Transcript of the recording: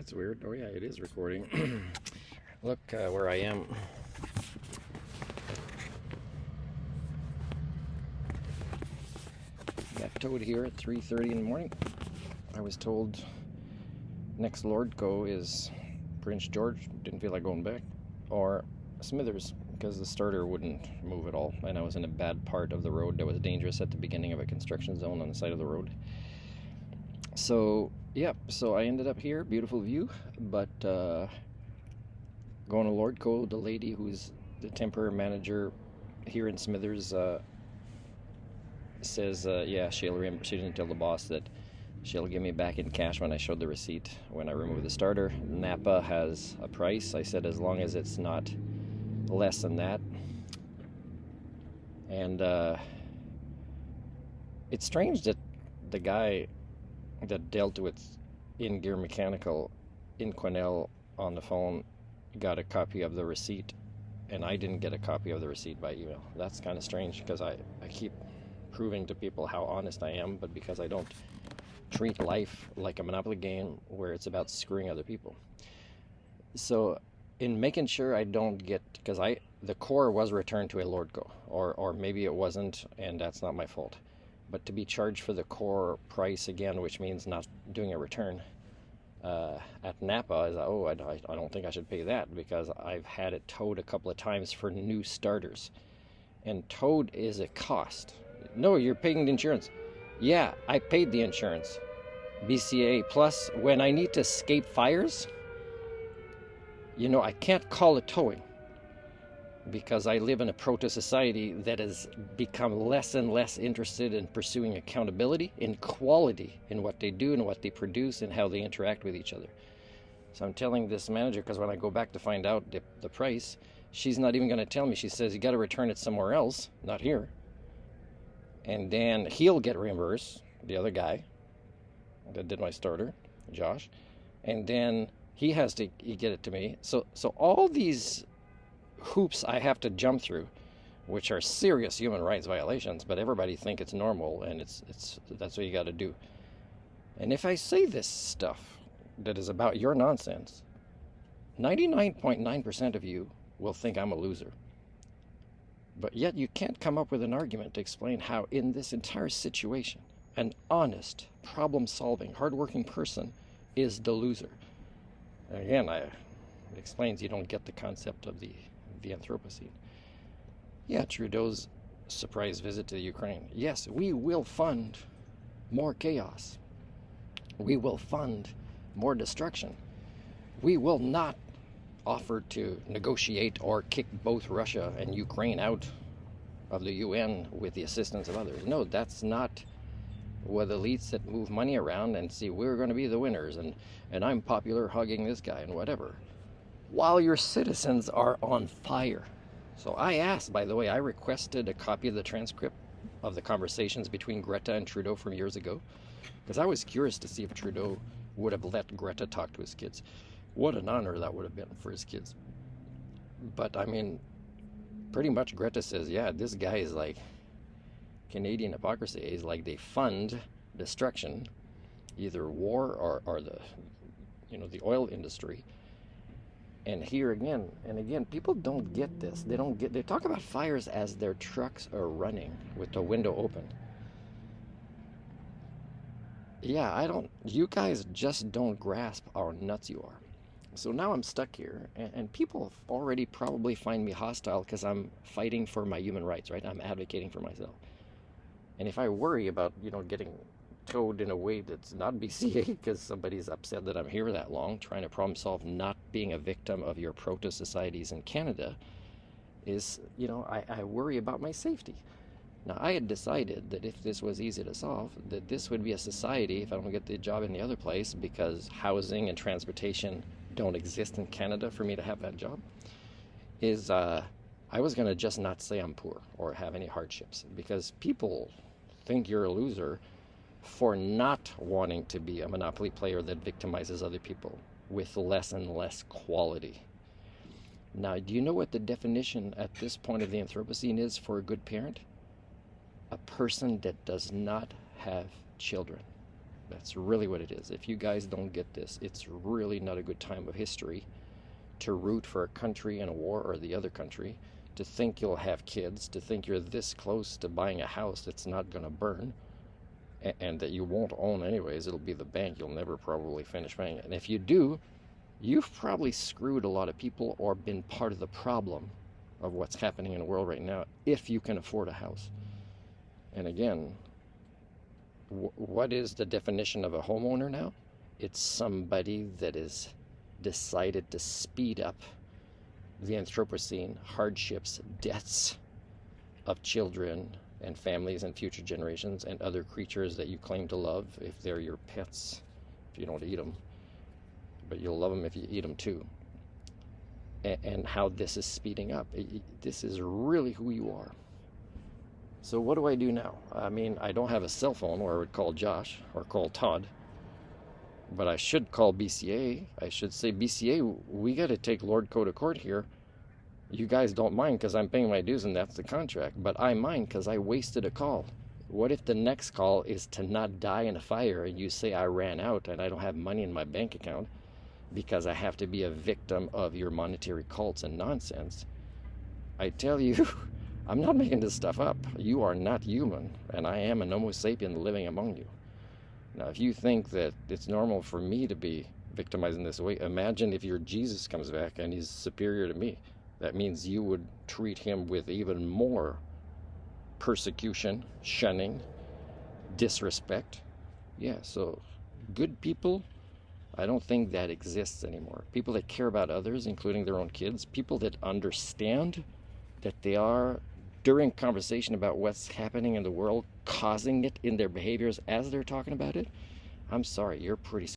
That's weird. Oh yeah, it is recording. Look where I am. Got towed here at 3:30 in the morning. I was told next Lordco is Prince George. Didn't feel like going back. Or Smithers, because the starter wouldn't move at all. And I was in a bad part of the road that was dangerous at the beginning of a construction zone on the side of the road. So, yeah, so I ended up here. Beautiful view. But going to Lordco, the lady who's the temporary manager here in Smithers says, yeah, she'll remember. She didn't tell the boss that she'll give me back in cash when I showed the receipt when I removed the starter. Napa has a price. I said as long as it's not less than that. And it's strange that the guy that dealt with In Gear Mechanical in Quesnel on the phone got a copy of the receipt, and I didn't get a copy of the receipt by email. That's kind of strange, because I keep proving to people how honest I am, but because I don't treat life like a Monopoly game where it's about screwing other people. So in making sure I don't get, because the core was returned to a Lordco, or maybe it wasn't, and that's not my fault. But to be charged for the core price again, which means not doing a return at Napa, is I don't think I should pay that, because I've had it towed a couple of times for new starters, and towed is a cost. No, you're paying the insurance. Yeah, I paid the insurance, BCA plus. When I need to escape fires, I can't call it towing, because I live in a proto-society that has become less and less interested in pursuing accountability, in quality, in what they do and what they produce and how they interact with each other. So I'm telling this manager, because when I go back to find out the price, she's not even going to tell me. She says, you got to return it somewhere else, not here. And then he'll get reimbursed, the other guy that did my starter, Josh. And then he get it to me. So all these hoops I have to jump through, which are serious human rights violations, but everybody think it's normal, and it's that's what you got to do. And if I say this stuff that is about your nonsense, 99.9% of you will think I'm a loser. But yet you can't come up with an argument to explain how in this entire situation an honest, problem-solving, hardworking person is the loser. And again, it explains you don't get the concept of the Anthropocene. Yeah, Trudeau's surprise visit to Ukraine. Yes, we will fund more chaos. We will fund more destruction. We will not offer to negotiate or kick both Russia and Ukraine out of the UN with the assistance of others. No, that's not what elites that move money around and see we're going to be the winners, and I'm popular hugging this guy and whatever, while your citizens are on fire. So I asked, by the way, I requested a copy of the transcript of the conversations between Greta and Trudeau from years ago, because I was curious to see if Trudeau would have let Greta talk to his kids. What an honor that would have been for his kids. But I mean, pretty much Greta says, yeah, this guy is like Canadian hypocrisy. He's like, they fund destruction, either war or the oil industry. And here again and again, people don't get this. They talk about fires as their trucks are running with the window open. Yeah, you guys just don't grasp how nuts you are. So now I'm stuck here, and people already probably find me hostile because I'm fighting for my human rights, right? I'm advocating for myself. And if I worry about, getting towed in a way that's not BCA because somebody's upset that I'm here that long trying to problem solve, not being a victim of your proto-societies in Canada, is, I worry about my safety. Now, I had decided that if this was easy to solve, that this would be a society, if I don't get the job in the other place, because housing and transportation don't exist in Canada for me to have that job, is I was going to just not say I'm poor or have any hardships, because people think you're a loser for not wanting to be a Monopoly player that victimizes other people with less and less quality. Now, do you know what the definition at this point of the Anthropocene is for a good parent? A person that does not have children. That's really what it is. If you guys don't get this, it's really not a good time of history to root for a country in a war or the other country, to think you'll have kids, to think you're this close to buying a house that's not going to burn, and that you won't own anyways. It'll be the bank. You'll never probably finish paying it. And if you do, you've probably screwed a lot of people or been part of the problem of what's happening in the world right now, if you can afford a house. And again, what is the definition of a homeowner now? It's somebody that is decided to speed up the Anthropocene hardships, deaths of children and families and future generations and other creatures that you claim to love if they're your pets, if you don't eat them. But you'll love them if you eat them too. And how this is speeding up. This is really who you are. So what do I do now? I mean, I don't have a cell phone where I would call Josh or call Todd, but I should call BCA. I should say, BCA, we got to take Lord Co to court here. You guys don't mind because I'm paying my dues and that's the contract, but I mind because I wasted a call. What if the next call is to not die in a fire and you say I ran out and I don't have money in my bank account because I have to be a victim of your monetary cults and nonsense? I tell you, I'm not making this stuff up. You are not human, and I am an Homo sapien living among you. Now, if you think that it's normal for me to be victimized in this way, imagine if your Jesus comes back and he's superior to me. That means you would treat him with even more persecution, shunning, disrespect. Yeah, so good people, I don't think that exists anymore. People that care about others, including their own kids, people that understand that they are, during conversation about what's happening in the world, causing it in their behaviors as they're talking about it. I'm sorry, you're pretty